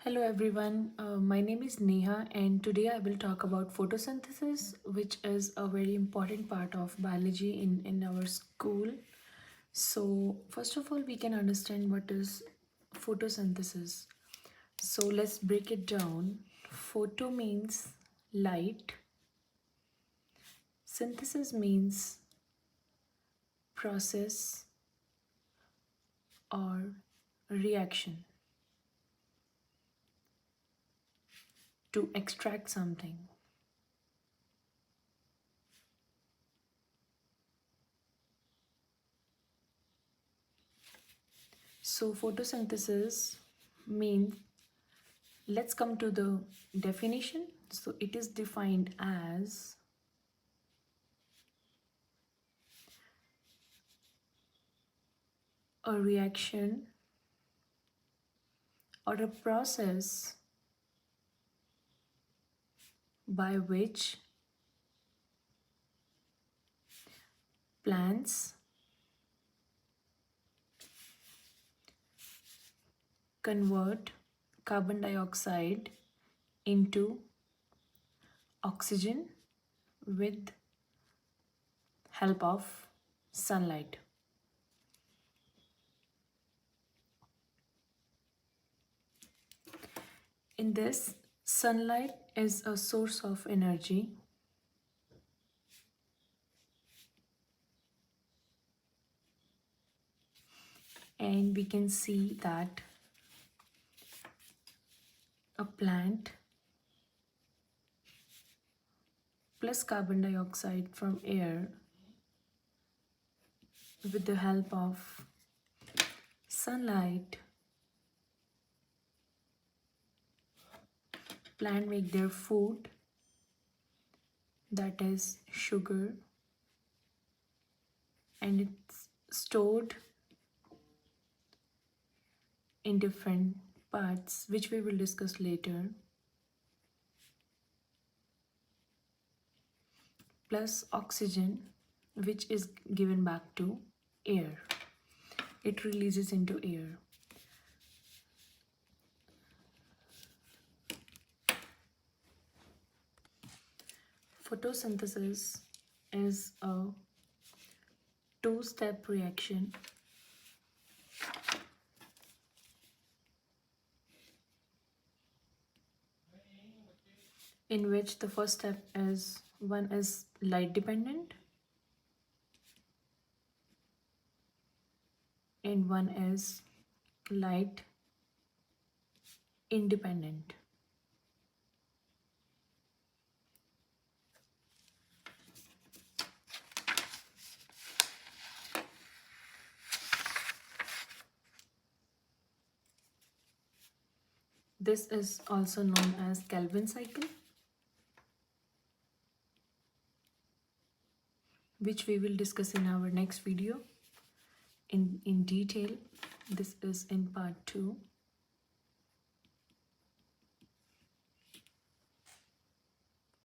Hello everyone, my name is Neha and today I will talk about photosynthesis, which is a very important part of biology in our school. So first of all, we can understand what is photosynthesis. So let's break it down. Photo means light, synthesis means process or reaction to extract something. So photosynthesis means, let's come to the definition. So it is defined as a reaction or a process by which plants convert carbon dioxide into oxygen with help of sunlight. In this, sunlight is a source of energy and we can see that a plant plus carbon dioxide from air with the help of sunlight, plant make their food, that is sugar, and it's stored in different parts which we will discuss later, plus oxygen which is given back to air. It releases into air. Photosynthesis is a two-step reaction in which the first step is one is light dependent and one is light independent. This is also known as Kelvin cycle, which we will discuss in our next video in detail. This is in part 2.